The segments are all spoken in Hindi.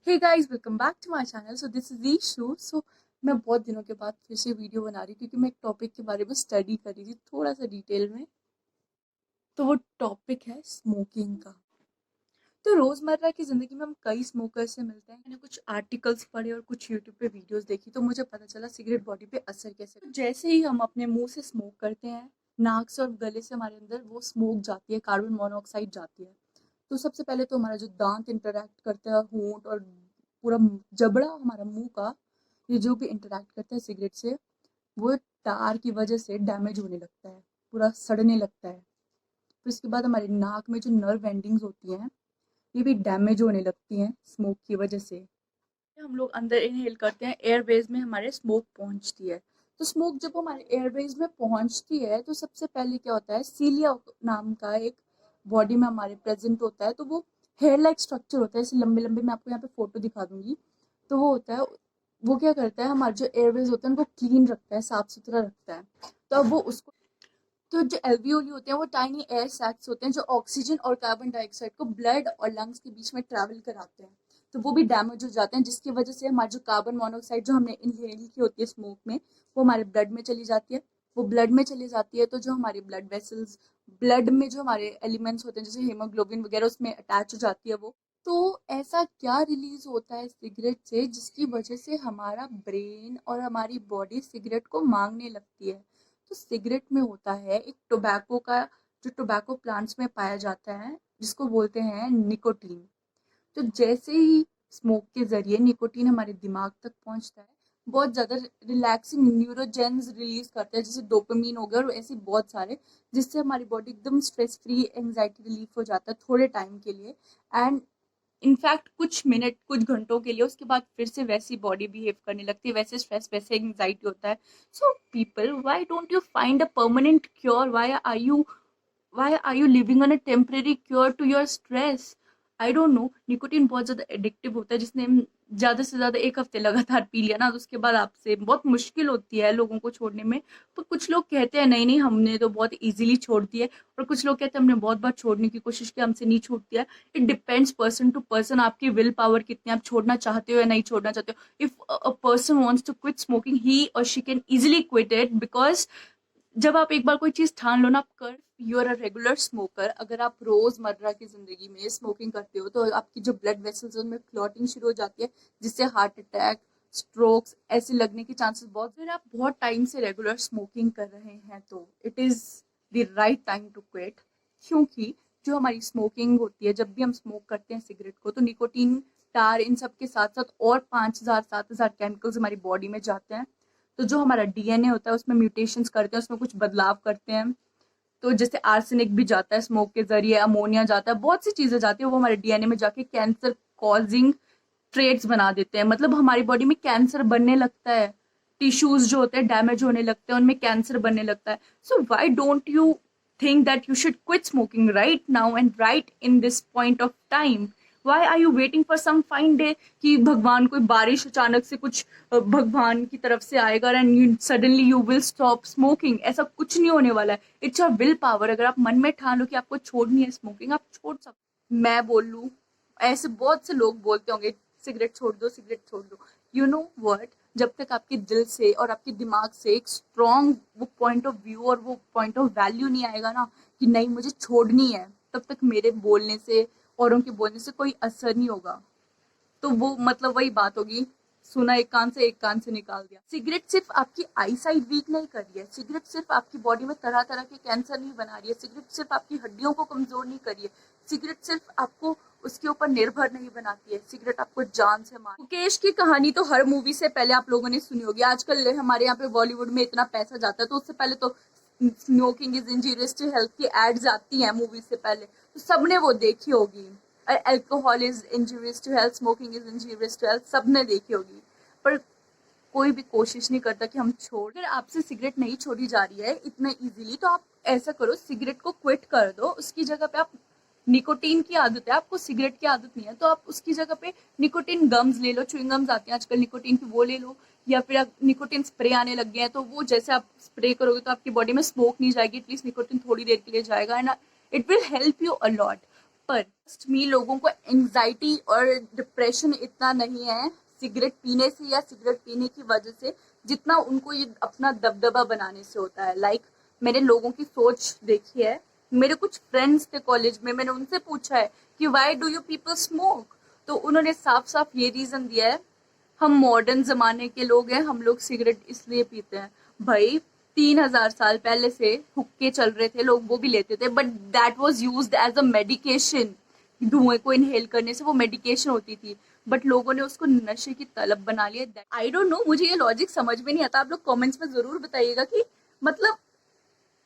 Hey guys, welcome back to my channel. So this is Ishu. मैं बहुत दिनों के बाद फिर से वीडियो बना रही हूँ क्योंकि मैं एक टॉपिक के बारे में स्टडी कर रही थी थोड़ा सा डिटेल में। तो वो टॉपिक है स्मोकिंग का। तो रोज़मर्रा की ज़िंदगी में हम कई स्मोकर्स से मिलते हैं। मैंने कुछ आर्टिकल्स पढ़े और कुछ यूट्यूब पे वीडियोस देखी तो मुझे पता चला सिगरेट बॉडी पे असर कैसे। तो जैसे ही हम अपने मुंह से स्मोक करते हैं, नाक से और गले से हमारे अंदर वो स्मोक जाती है, कार्बन मोनोऑक्साइड जाती है। तो सबसे पहले तो हमारा जो दांत इंटरैक्ट करता है, होंठ और पूरा जबड़ा हमारा मुंह का, ये जो भी इंटरैक्ट करता है सिगरेट से, वो टार की वजह से डैमेज होने लगता है, पूरा सड़ने लगता है। फिर उसके बाद हमारी नाक में जो नर्व एंडिंग्स होती हैं, ये भी डैमेज होने लगती हैं स्मोक की वजह से। हम लोग अंदर इनहेल करते हैं, एयरवेज में हमारे स्मोक पहुंचती है। तो स्मोक जब हमारे एयरवेज में पहुंचती है तो सबसे पहले क्या होता है, सीलिया नाम का एक बॉडी में हमारे प्रेजेंट होता है। तो वो हेयर लाइक स्ट्रक्चर होता है, ऐसे लंबे लंबे। मैं आपको यहाँ पे फोटो दिखा दूंगी। तो वो होता है, वो क्या करता है, हमारे जो एयरवेज होते हैं उनको क्लीन रखता है, साफ सुथरा रखता है। तो अब वो उसको, तो जो एल्वियोली होते हैं वो टाइनी एयर सैक्स होते हैं जो ऑक्सीजन और कार्बन डाइऑक्साइड को ब्लड और लंग्स के बीच में ट्रैवल कराते हैं। तो वो भी डैमेज हो जाते हैं, जिसकी वजह से हमारी जो कार्बन मोनोऑक्साइड जो हमने इनहेल की होती है स्मोक में, वो हमारे ब्लड में चली जाती है। वो ब्लड में चली जाती है तो जो हमारी ब्लड वेसल्स, ब्लड में जो हमारे एलिमेंट्स होते हैं जैसे हीमोग्लोबिन वगैरह, उसमें अटैच हो जाती है वो। तो ऐसा क्या रिलीज होता है सिगरेट से जिसकी वजह से हमारा ब्रेन और हमारी बॉडी सिगरेट को मांगने लगती है। तो सिगरेट में होता है एक टोबैको का, जो टोबैको प्लांट्स में पाया जाता है, जिसको बोलते हैं निकोटीन। तो जैसे ही स्मोक के जरिए निकोटीन हमारे दिमाग तक पहुंचता है, बहुत ज्यादा रिलैक्सिंग न्यूरोजेन्स रिलीज करता है, जैसे डोपामीन हो गया और ऐसे बहुत सारे, जिससे हमारी बॉडी एकदम स्ट्रेस फ्री, एंजाइटी रिलीफ हो जाता है थोड़े टाइम के लिए। एंड इनफैक्ट कुछ मिनट, कुछ घंटों के लिए, उसके बाद फिर से वैसी बॉडी बिहेव करने लगती है, वैसे स्ट्रेस, वैसे एंजाइटी होता है। So people, why don't you find a permanent cure? Why are you living on a temporary cure to your stress? I don't know. Nicotine बहुत ज्यादा एडिक्टिव होता है, जिसने ज्यादा से ज्यादा एक हफ्ते लगातार पी लिया ना, तो उसके बाद आपसे बहुत मुश्किल होती है लोगों को छोड़ने में। पर कुछ लोग कहते हैं नहीं नहीं, हमने तो बहुत इजीली छोड़ दिया है, और कुछ लोग कहते हैं हमने बहुत बार छोड़ने की कोशिश की, हमसे नहीं छूटती है। It depends person to person, आपकी विल पावर कितनी, आप छोड़ना चाहते हो या नहीं छोड़ना चाहते हो। If a person wants to quit smoking, he or she can easily quit it, because जब आप एक बार कोई चीज ठान लो ना, आप कर, you are a regular smoker, अगर आप रोजमर्रा की जिंदगी में स्मोकिंग करते हो तो आपकी जो ब्लड वेसल्स है उनमें क्लॉटिंग शुरू हो जाती है, जिससे हार्ट अटैक, स्ट्रोक्स ऐसे लगने के चांसेस बहुत। फिर आप बहुत टाइम से रेगुलर स्मोकिंग कर रहे हैं तो it is the right time to quit. क्योंकि जो हमारी स्मोकिंग होती है, जब भी हम स्मोक करते हैं सिगरेट को, तो निकोटीन, टार, इन सब के साथ साथ और 5,000 7,000 केमिकल्स हमारी बॉडी में जाते हैं। तो जो हमारा डीएनए होता है उसमें म्यूटेशंस करते हैं, उसमें कुछ बदलाव करते हैं। तो जैसे आर्सेनिक भी जाता है स्मोक के जरिए, अमोनिया जाता है, बहुत सी चीजें जाती है, वो हमारे डीएनए में जाके कैंसर कॉजिंग ट्रेट्स बना देते हैं। मतलब हमारी बॉडी में कैंसर बनने लगता है, टिश्यूज जो होते हैं डैमेज होने लगते हैं, उनमें कैंसर बनने लगता है। So why don't you think that you should quit smoking right now and right in this point of time? Why are you waiting for some fine day कि भगवान कोई बारिश अचानक से कुछ भगवान की तरफ से आएगा and you suddenly you will stop smoking? ऐसा कुछ नहीं होने वाला है। It's your will power. अगर आप मन में ठान लो कि आपको छोड़नी है स्मोकिंग, आप छोड़ सकते। मैं बोल लूं, ऐसे बहुत से लोग बोलते होंगे सिगरेट छोड़ दो, सिगरेट छोड़ दो। यू नो व्हाट, जब तक आपके दिल से और आपके दिमाग से एक स्ट्रॉन्ग वो पॉइंट ऑफ व्यू और वो पॉइंट ऑफ वैल्यू नहीं आएगा ना कि नहीं मुझे छोड़नी है, तब तक मेरे बोलने से, औरों के बोलने से कोई असर नहीं होगा। तो वो मतलब वही बात होगी, सुना एक कान से एक कान से निकाल दिया। सिगरेट सिर्फ आपकी आई साइड वीक नहीं कर रही है, सिगरेट सिर्फ आपकी बॉडी में तरह तरह के कैंसर नहीं बना रही है, सिगरेट सिर्फ आपकी हड्डियों को कमजोर नहीं कर रही है, सिगरेट सिर्फ आपको उसके ऊपर निर्भर नहीं बनाती है, सिगरेट आपको जान से मार। मुकेश की कहानी तो हर मूवी से पहले आप लोगों ने सुनी होगी। आजकल हमारे यहाँ पे बॉलीवुड में इतना पैसा जाता है, तो उससे पहले तो smoking is injurious to health की एड्स आती हैं मूवी से पहले, तो सबने वो देखी होगी। Alcohol is injurious to health, smoking is injurious to health, सबने देखी होगी। पर कोई भी कोशिश नहीं करता कि हम छोड़। अगर आपसे सिगरेट नहीं छोड़ी जा रही है इतना इजीली, तो आप ऐसा करो, सिगरेट को क्विट कर दो। उसकी जगह पे आप, निकोटीन की आदत है आपको, सिगरेट की आदत नहीं है, तो आप उसकी जगह पे निकोटीन गम्स ले लो, च्युइंग गम्स आती हैं आजकल निकोटीन की, वो ले लो। या फिर आप, निकोटीन स्प्रे आने लग गए हैं, तो वो जैसे आप स्प्रे करोगे तो आपकी बॉडी में स्मोक नहीं जाएगी, एटलीस्ट निकोटीन थोड़ी देर के लिए जाएगा and it will help you a lot. पर मी लोगों को एंजाइटी और डिप्रेशन इतना नहीं है सिगरेट पीने से या सिगरेट पीने की वजह से, जितना उनको ये अपना दबदबा बनाने से होता है। मैंने लोगों की सोच देखी है। मेरे कुछ फ्रेंड्स थे कॉलेज में, मैंने उनसे पूछा है कि why do you people smoke, तो उन्होंने साफ साफ ये रीजन दिया है, हम मॉडर्न जमाने के लोग हैं, हम लोग सिगरेट इसलिए पीते हैं। भाई 3000 साल पहले से हुक्के चल रहे थे, लोग वो भी लेते थे, but that was used as a medication. धुएं को इनहेल करने से वो मेडिकेशन होती थी, बट लोगों ने उसको नशे की तलब बना लिया। आई डोंट नो, मुझे ये लॉजिक समझ में नहीं आता। आप लोग कमेंट्स में जरूर बताइएगा कि मतलब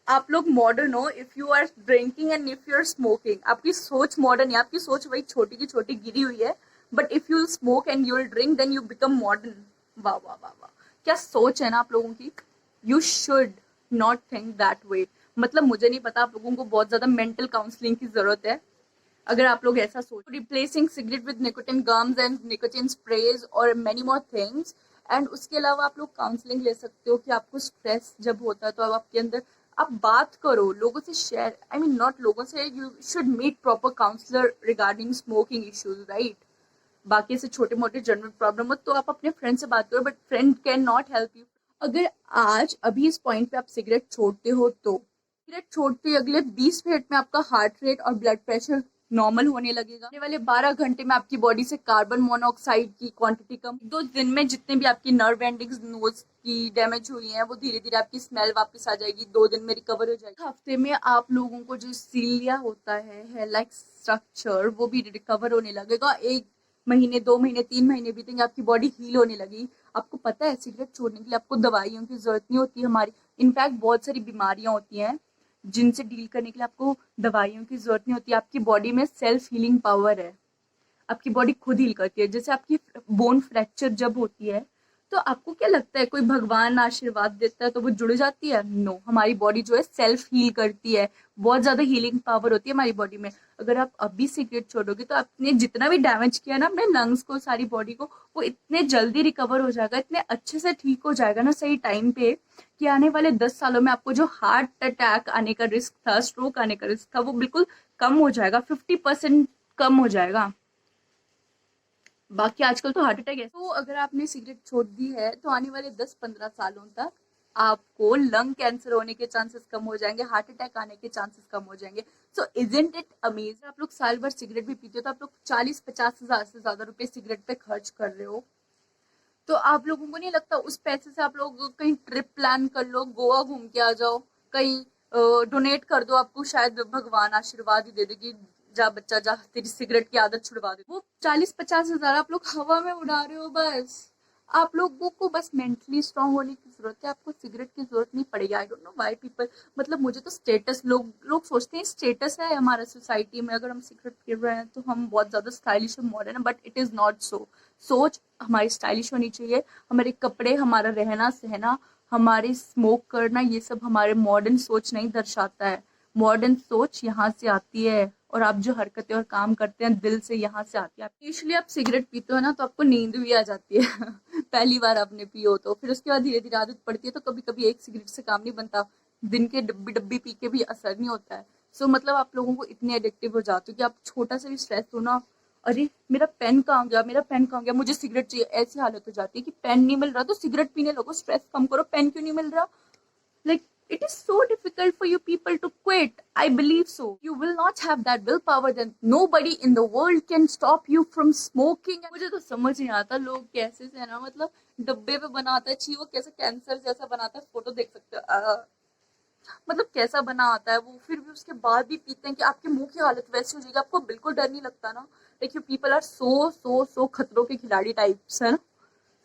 आप लोग मॉडर्न हो if you are drinking and if you are smoking. आपकी सोच मॉडर्न है, आपकी सोच वही छोटी की छोटी गिरी हुई है, but if you smoke and you will drink then you become modern. वाह वाह वाह वाह, क्या सोच है ना आप लोगों की। You should not think that way. मतलब मुझे नहीं पता, आप लोगों को बहुत ज्यादा मेंटल काउंसलिंग की जरूरत है अगर आप लोग ऐसा सोच। Replacing cigarette with nicotine gums and nicotine sprays और मेनी मोर थिंग्स। एंड उसके अलावा आप लोग काउंसलिंग ले सकते हो कि आपको स्ट्रेस जब होता है तो अब आपके अंदर आप बात करो लोगों से, शेयर, आई मीन नॉट लोगों से, you should meet proper counsellor regarding smoking issues, right. बाकी से छोटे मोटे जनरल प्रॉब्लम हो तो आप अपने फ्रेंड से बात करो, but friend can not help you. अगर आज अभी इस पॉइंट पे आप सिगरेट छोड़ते हो तो सिगरेट छोड़ते ही अगले 20 मिनट में आपका हार्ट रेट और ब्लड प्रेशर नॉर्मल होने लगेगा। आने वाले 12 घंटे में आपकी बॉडी से कार्बन मोनोऑक्साइड की क्वांटिटी कम। 2 दिन में जितने भी आपकी नर्व एंडिंग्स नोज की डैमेज हुई है वो धीरे धीरे आपकी स्मेल वापस आ जाएगी, 2 दिन में रिकवर हो जाएगी। हफ्ते में आप लोगों को जो सीलिया होता है लाइक स्ट्रक्चर, वो भी रिकवर होने लगेगा। 1 महीने 2 महीने 3 महीने बीतेंगे, आपकी बॉडी हील होने लगी। आपको पता है सिगरेट छोड़ने के लिए आपको दवाइयों की जरूरत नहीं होती। हमारी इनफैक्ट बहुत सारी बीमारियां होती हैं जिनसे डील करने के लिए आपको दवाइयों की जरूरत नहीं होती। आपकी बॉडी में सेल्फ हीलिंग पावर है, आपकी बॉडी खुद हील करती है। जैसे आपकी बोन फ्रैक्चर जब होती है तो आपको क्या लगता है कोई भगवान आशीर्वाद देता है तो वो जुड़ जाती है? नो, हमारी बॉडी जो है सेल्फ हील करती है, बहुत ज्यादा हीलिंग पावर होती है हमारी बॉडी में। अगर आप अभी सिगरेट छोड़ोगे तो आपने जितना भी डैमेज किया ना अपने लंग्स को, सारी बॉडी को, वो इतने जल्दी रिकवर हो जाएगा, इतने अच्छे से ठीक हो जाएगा ना सही टाइम पे, कि आने वाले 10 सालों में आपको जो हार्ट अटैक आने का रिस्क था, स्ट्रोक आने का रिस्क था, वो बिल्कुल कम हो जाएगा, 50% कम हो जाएगा। बाकी आजकल तो हार्ट अटैक है। तो अगर आपने सिगरेट छोड़ दी है तो आने वाले 10-15 सालों तक आपको लंग कैंसर होने के चांसेस कम हो जाएंगे, हार्ट अटैक आने के चांसेस कम हो जाएंगे। सो इजंट इट अमेजिंग। आप लोग साल भर सिगरेट भी पीते हो तो आप लोग 40-50 हजार से ज्यादा रुपए सिगरेट पे खर्च कर रहे हो, तो आप लोगों को नहीं लगता उस पैसे से आप लोग कहीं ट्रिप प्लान कर लो, गोवा घूम के आ जाओ, कहीं डोनेट कर दो, आपको शायद भगवान आशीर्वाद ही दे दे कि जा बच्चा जा, तेरी सिगरेट की आदत छुड़वा दे। वो 40-50 हजार आप लोग हवा में उड़ा रहे हो बस। आप लोगों को बस मेंटली स्ट्रांग होने की जरूरत है, आपको सिगरेट की जरूरत नहीं पड़ेगी। आई डोंट नो व्हाई पीपल, मतलब मुझे तो स्टेटस, लोग सोचते हैं स्टेटस है हमारा सोसाइटी में, अगर हम सिगरेट पी रहे हैं तो हम बहुत ज्यादा स्टाइलिश और मॉडर्न है, but it is not so. सोच हमारी स्टाइलिश होनी चाहिए, हमारे कपड़े, हमारा रहना सहना, हमारी स्मोक करना, ये सब हमारे मॉडर्न सोच नहीं दर्शाता है। मॉडर्न सोच यहाँ से आती है, और आप जो हरकतें और काम करते हैं दिल से यहाँ से आती है। यूजुअली आप सिगरेट पीते हो ना तो आपको नींद भी आ जाती है पहली बार आपने पियो तो, फिर उसके बाद धीरे धीरे आदत पड़ती है, तो कभी कभी एक सिगरेट से काम नहीं बनता, दिन के डब्बी डब्बी पी के भी असर नहीं होता है। सो मतलब आप लोगों को इतने एडिक्टिव हो जाते हो कि आप छोटा सा भी स्ट्रेस हो ना, अरे मेरा पेन कहाँ गया, मेरा पेन कहाँ गया, मुझे सिगरेट चाहिए, ऐसी हालत हो जाती है कि पेन नहीं मिल रहा तो सिगरेट पीने लगो, स्ट्रेस कम करो, पेन क्यों नहीं मिल रहा। Like, it is so difficult for you people to quit. I believe so. You will not have that willpower, then nobody in the world can stop you from smoking. मुझे तो समझ नहीं आता लोग कैसे से ना, मतलब डब्बे पे बनाता है, छी वो कैसे कैंसर जैसा बनाता है, फोटो देख सकते हो, मतलब कैसा बना आता है वो, फिर भी उसके बाद भी पीते हैं कि आपके मुंह की हालत वैसी हो जाएगी, आपको बिल्कुल डर नहीं लगता ना। Like you people are so खतरों के खिलाड़ी टाइप्स है ना।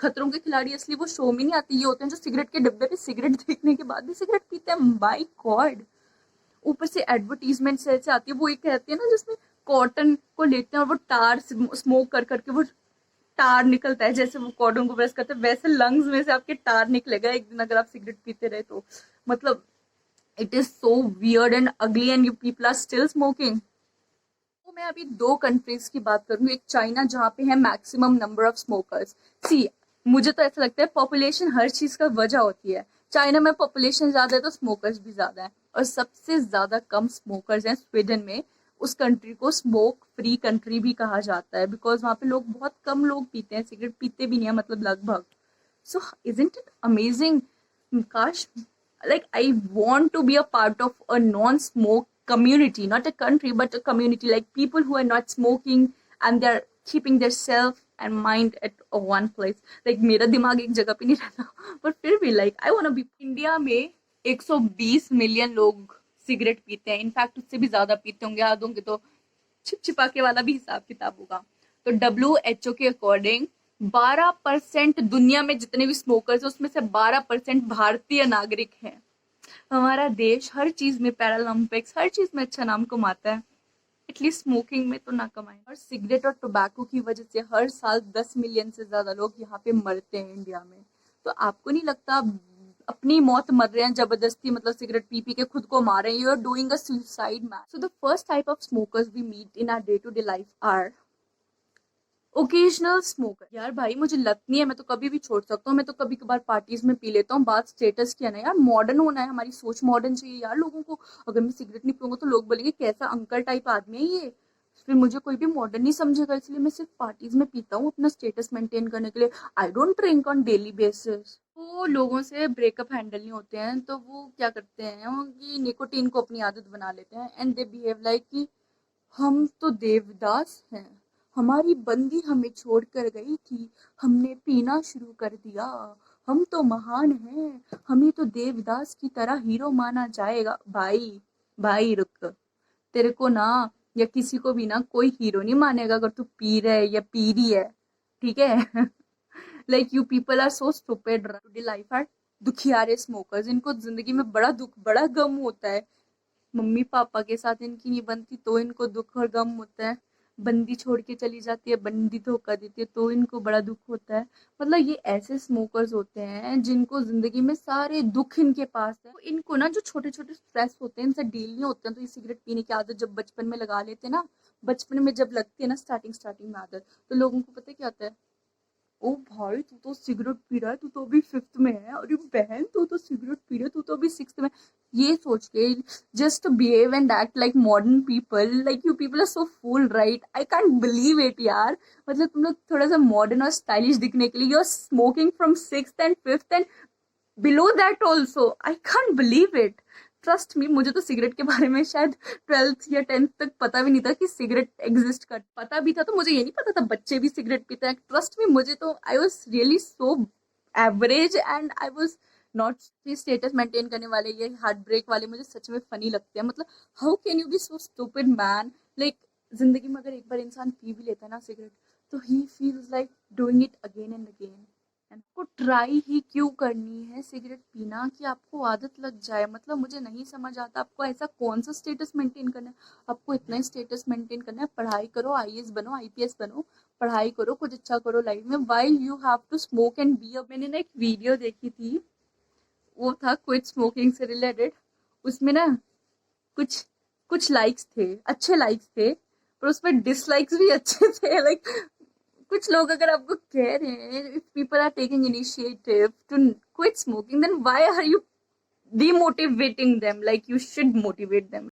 खतरों के खिलाड़ी असली वो शो में नहीं आते, ये होते हैं जो सिगरेट के डिब्बे पे सिगरेट देखने के बाद भी सिगरेट पीते हैं। माय गॉड, ऊपर से एडवर्टीजमेंट ऐसे आती है, वो एक कहती है ना जिसमें कॉटन को लेते हैं और वो टार स्मोक कर करके वो टार निकलता है, जैसे वो कॉटन को प्रेस करते हैं वैसे लंग्स में से आपके टार निकलेगा एक दिन अगर आप सिगरेट पीते रहे तो। मतलब it is so weird and ugly and you people are still smoking. तो मैं अभी 2 कंट्रीज की बात करूंगी, एक चाइना जहाँ पे है मैक्सिमम नंबर ऑफ स्मोकर्स। सी, मुझे तो ऐसा लगता है पॉपुलेशन हर चीज का वजह होती है। चाइना में पॉपुलेशन ज्यादा है तो स्मोकर्स भी ज्यादा है, और सबसे ज्यादा कम स्मोकर्स हैं स्वीडन में। उस कंट्री को स्मोक फ्री कंट्री भी कहा जाता है, बिकॉज वहाँ पे लोग बहुत कम लोग पीते हैं, सिगरेट पीते भी नहीं है, मतलब लगभग. सो इजंट इट अमेजिंग? काश, like I want to be a part of a non-smoke community, not a country but a community, like people who are not smoking and they're keeping their self and mind at one place. Like मेरा दिमाग एक जगह पे नहीं रहता, पर फिर भी like I want to be. India में 120 मिलियन लोग सिगरेट पीते हैं, इनफैक्ट उससे भी ज्यादा पीते होंगे, याद होंगे तो छिप छिपा के वाला भी हिसाब किताब होगा. तो WHO के अकॉर्डिंग 12% दुनिया में जितने भी स्मोकर्स है उसमें से 12% भारतीय नागरिक हैं. हमारा देश हर चीज में, पैरालंपिक्स हर चीज में अच्छा नाम कमाता है, एटलीस्ट स्मोकिंग में तो ना कमाए. और सिगरेट और टोबैको की वजह से हर साल 10 मिलियन से ज्यादा लोग यहाँ पे मरते हैं इंडिया में. तो आपको नहीं लगता अपनी मौत मर रहे हैं जबरदस्ती, मतलब सिगरेट पी पी के खुद को मार रहे हैं? You are doing a suicide man. So the first type of smokers we meet in our day to day life are occasional smoker. यार भाई मुझे लत नहीं है, मैं तो कभी भी छोड़ सकता हूँ, मैं तो कभी कभार पार्टीज में पी लेता हूँ. बात स्टेटस की है ना यार, मॉडर्न होना है, हमारी सोच मॉडर्न चाहिए यार लोगों को. अगर मैं सिगरेट नहीं पीऊंगा तो लोग बोलेंगे कैसा अंकल टाइप आदमी है ये, फिर मुझे कोई भी मॉडर्न नहीं समझेगा. इसलिए मैं सिर्फ पार्टीज में पीता हूँ अपना स्टेटस मेंटेन करने के लिए. I don't drink on daily basis. वो लोगों से ब्रेकअप हैंडल नहीं होते हैं तो वो क्या करते हैं कि निकोटीन को अपनी आदत बना लेते हैं, एंड दे बिहेव लाइक कि हम तो देवदास हैं, हमारी बंदी हमें छोड़कर गई थी, हमने पीना शुरू कर दिया, हम तो महान हैं, हमें तो देवदास की तरह हीरो माना जाएगा. भाई भाई रुक, तेरे को ना या किसी को भी ना कोई हीरो नहीं मानेगा अगर तू पी रहा है या पी रही है, ठीक है? Like you people are so stupid. Today life are दुखियारे स्मोकर्स. इनको जिंदगी में बड़ा दुख, बड़ा गम होता है. मम्मी पापा के साथ इनकी नहीं बनती तो इनको दुख और गम होता है. बंदी छोड़ के चली जाती है, बंदी धोखा देती है तो इनको बड़ा दुख होता है. मतलब ये ऐसे स्मोकर्स होते हैं जिनको जिंदगी में सारे दुख इनके पास है. तो इनको ना जो छोटे छोटे स्ट्रेस होते हैं इनसे डील नहीं होते हैं, तो ये सिगरेट पीने की आदत जब बचपन में लगा लेते हैं ना, बचपन में जब लगती है ना स्टार्टिंग में आदत, तो लोगों को पता है क्या होता है? ओ भाई तू तो सिगरेट पी रहा है, तू तो अभी 5th में है, अरे बहन तू तो सिगरेट पी रही है, तू तो अभी 6th में. ये सोच के just to behave and act like modern people, like you people are so fool, right? I can't believe it यार. मतलब तुम लोग थोड़ा सा मॉडर्न और स्टाइलिश दिखने के लिए you are smoking from 6th and 5th and below that also. I can't believe it. Trust me, मुझे तो सिगरेट के बारे में शायद 12th या 10th तक पता भी नहीं था कि सिगरेट एग्जिस्ट कर. पता भी था तो मुझे ये नहीं पता था बच्चे भी सिगरेट पीते हैं. ट्रस्ट मी, मुझे तो I was really so average and I was not. Status maintain करने वाले, ये हार्ट ब्रेक वाले मुझे सच में फनी लगते हैं. मतलब how can you be so stupid man? Like जिंदगी में अगर एक बार इंसान पी भी लेता है ना सिगरेट, तो he feels like doing it again and again. आपको ट्राई ही क्यों करनी है सिगरेट पीना कि आपको आदत लग जाए? मतलब मुझे नहीं समझ आता आपको ऐसा कौन सा स्टेटस मेंटेन करना है. आपको इतना ही स्टेटस मेंटेन करना है, पढ़ाई करो, IAS बनो, IPS बनो, पढ़ाई करो, कुछ अच्छा करो लाइफ में. Why you have to smoke and be a. मैंने ना एक वीडियो देखी थी, वो था क्विट स्मोकिंग से रिलेटेड. उसमें ना कुछ कुछ लाइक्स थे, अच्छे लाइक्स थे, पर उसमें डिसलाइक्स भी अच्छे थे. लाइक कुछ लोग अगर आपको कह रहे हैं if people are taking initiative to quit smoking, then why are you demotivating them? Like you should motivate them.